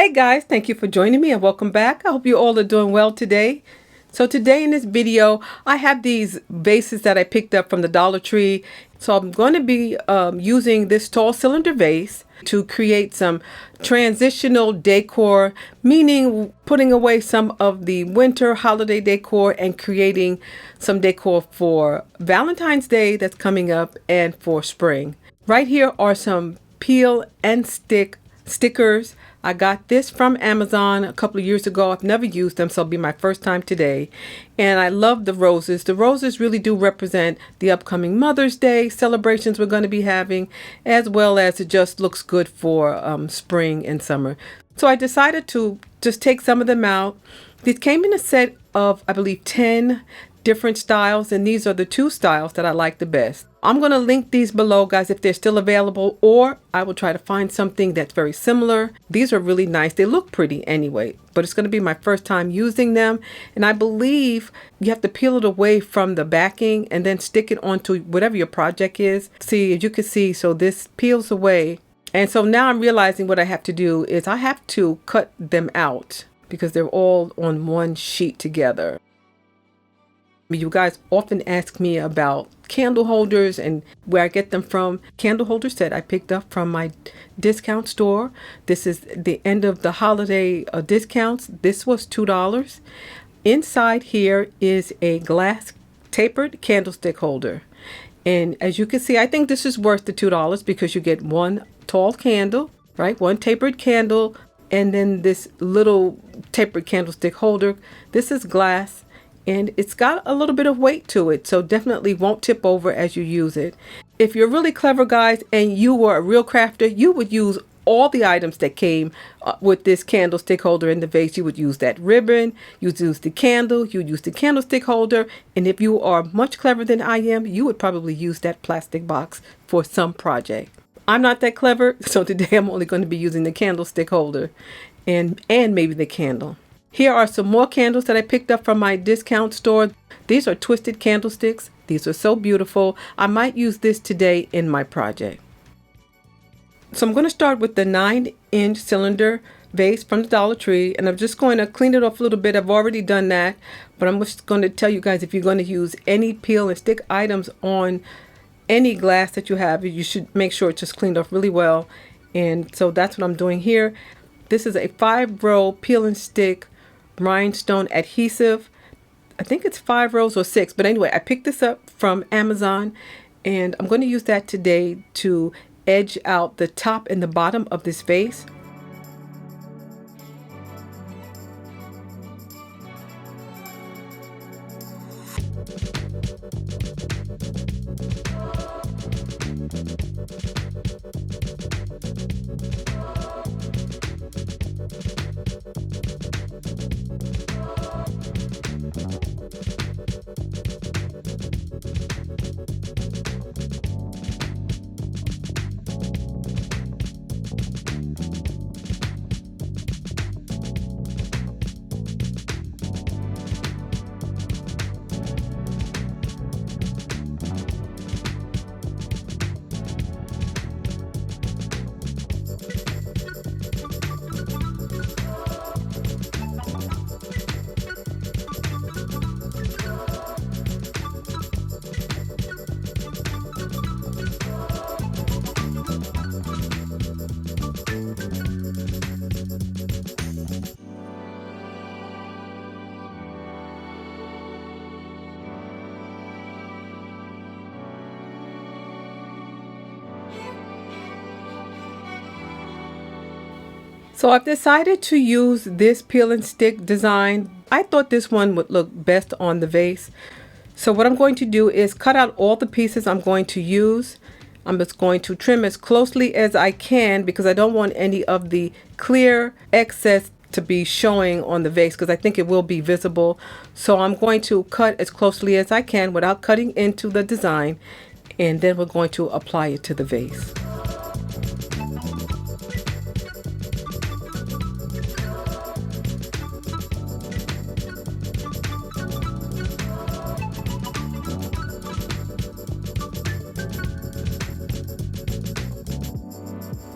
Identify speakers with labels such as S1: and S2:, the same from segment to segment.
S1: Hey guys, thank you for joining me and welcome back. I hope you all are doing well today. So today in this video, I have these vases that I picked up from the Dollar Tree. So I'm going to be using this tall cylinder vase to create some transitional decor, meaning putting away some of the winter holiday decor and creating some decor for Valentine's Day that's coming up and for spring. Right here are some peel and stick stickers. I got this from Amazon a couple of years ago. I've never used them, so it'll be my first time today. And I love the roses. The roses really do represent the upcoming Mother's Day celebrations we're going to be having, as well as it just looks good for spring and summer. So I decided to just take some of them out. These came in a set of, I believe, 10 different styles, and these are the 2 styles that I like the best. I'm going to link these below, guys, if they're still available, or I will try to find something that's very similar. These are really nice. They look pretty anyway, but it's going to be my first time using them. And I believe you have to peel it away from the backing and then stick it onto whatever your project is. See, as you can see, so this peels away. And so now I'm realizing what I have to do is I have to cut them out because they're all on one sheet together. You guys often ask me about candle holders and where I get them from. Candle holder set I picked up from my discount store. This is the end of the holiday discounts. This was $2. Inside here is a glass tapered candlestick holder. And as you can see, I think this is worth the $2 because you get one tall candle, right? One tapered candle, and then this little tapered candlestick holder. This is glass. And it's got a little bit of weight to it, so definitely won't tip over as you use it. If you're really clever, guys, and you were a real crafter, you would use all the items that came with this candlestick holder in the vase. You would use that ribbon, you'd use the candle, you'd use the candlestick holder, and if you are much clever than I am, you would probably use that plastic box for some project. I'm not that clever, so today I'm only going to be using the candlestick holder and maybe the candle. Here are some more candles that I picked up from my discount store. These are twisted candlesticks. These are so beautiful. I might use this today in my project. So I'm going to start with the 9-inch cylinder vase from the Dollar Tree, and I'm just going to clean it off a little bit. I've already done that, but I'm just going to tell you guys, if you're going to use any peel and stick items on any glass that you have, you should make sure it's just cleaned off really well. And so that's what I'm doing here. This is a 5-row peel and stick Rhinestone adhesive. I think it's 5 rows or 6, but anyway, I picked this up from Amazon, and I'm going to use that today to edge out the top and the bottom of this vase. So I've decided to use this peel and stick design. I thought this one would look best on the vase. So what I'm going to do is cut out all the pieces I'm going to use. I'm just going to trim as closely as I can because I don't want any of the clear excess to be showing on the vase because I think it will be visible. So I'm going to cut as closely as I can without cutting into the design, and then we're going to apply it to the vase.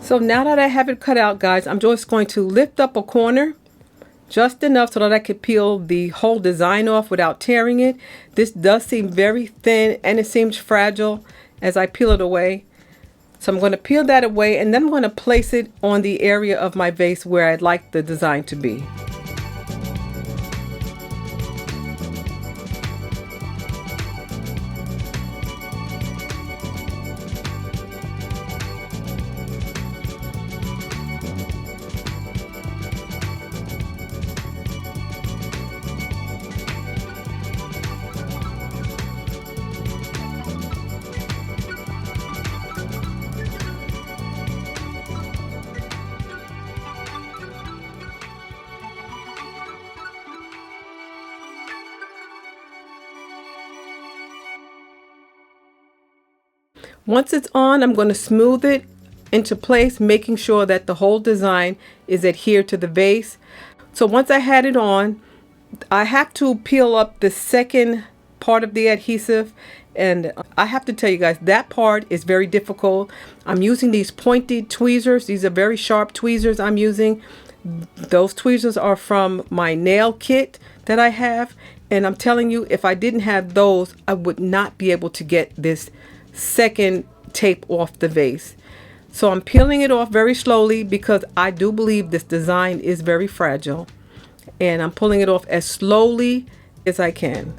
S1: So now that I have it cut out, guys, I'm just going to lift up a corner just enough so that I could peel the whole design off without tearing it. This does seem very thin and it seems fragile as I peel it away. So I'm going to peel that away and then I'm going to place it on the area of my vase where I'd like the design to be. Once it's on, I'm going to smooth it into place, making sure that the whole design is adhered to the vase. So once I had it on, I have to peel up the second part of the adhesive, and I have to tell you guys that part is very difficult. I'm using these pointed tweezers. These are very sharp tweezers I'm using. Those tweezers are from my nail kit that I have, and I'm telling you, if I didn't have those, I would not be able to get this second tape off the vase. So I'm peeling it off very slowly because I do believe this design is very fragile, and I'm pulling it off as slowly as I can.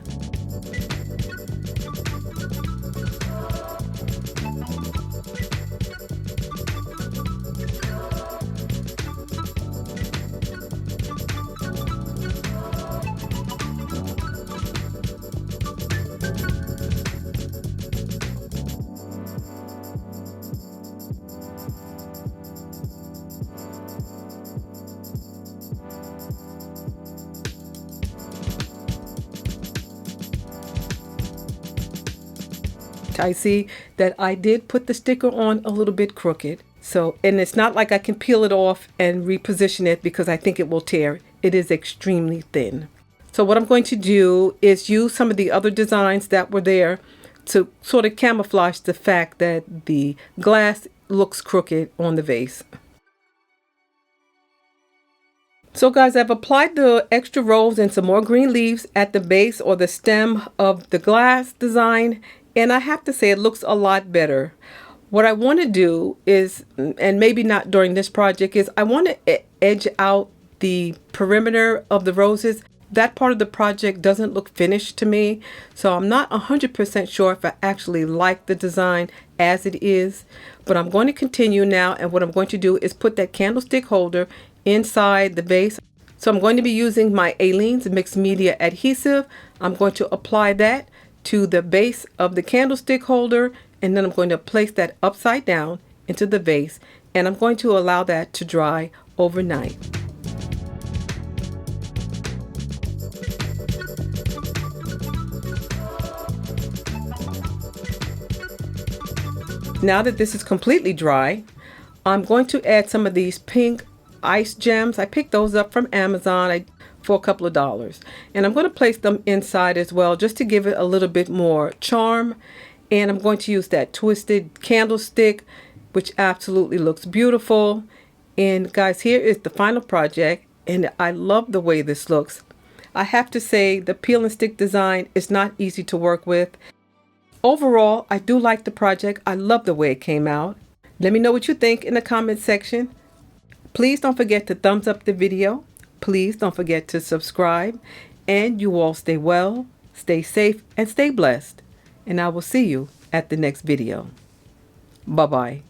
S1: I see that I did put the sticker on a little bit crooked. So, and it's not like I can peel it off and reposition it because I think it will tear. It is extremely thin. So what I'm going to do is use some of the other designs that were there to sort of camouflage the fact that the glass looks crooked on the vase. So guys, I've applied the extra rose and some more green leaves at the base or the stem of the glass design, and I have to say it looks a lot better. What I want to do is, and maybe not during this project, is I want to edge out the perimeter of the roses. That part of the project doesn't look finished to me, so I'm not 100% sure if I actually like the design as it is. But I'm going to continue now, and what I'm going to do is put that candlestick holder inside the vase. So I'm going to be using my Aleene's mixed media adhesive. I'm going to apply that to the base of the candlestick holder, and then I'm going to place that upside down into the vase, and I'm going to allow that to dry overnight. Now that this is completely dry, I'm going to add some of these pink ice gems. I picked those up from Amazon for a couple of dollars, and I'm going to place them inside as well just to give it a little bit more charm. And I'm going to use that twisted candlestick, which absolutely looks beautiful. And guys, here is the final project, and I love the way this looks. I have to say the peel and stick design is not easy to work with. Overall, I do like the project. I love the way it came out. Let me know what you think in the comment section. Please don't forget to thumbs up the video. Please don't forget to subscribe, and you all stay well, stay safe, and stay blessed. And I will see you at the next video. Bye-bye.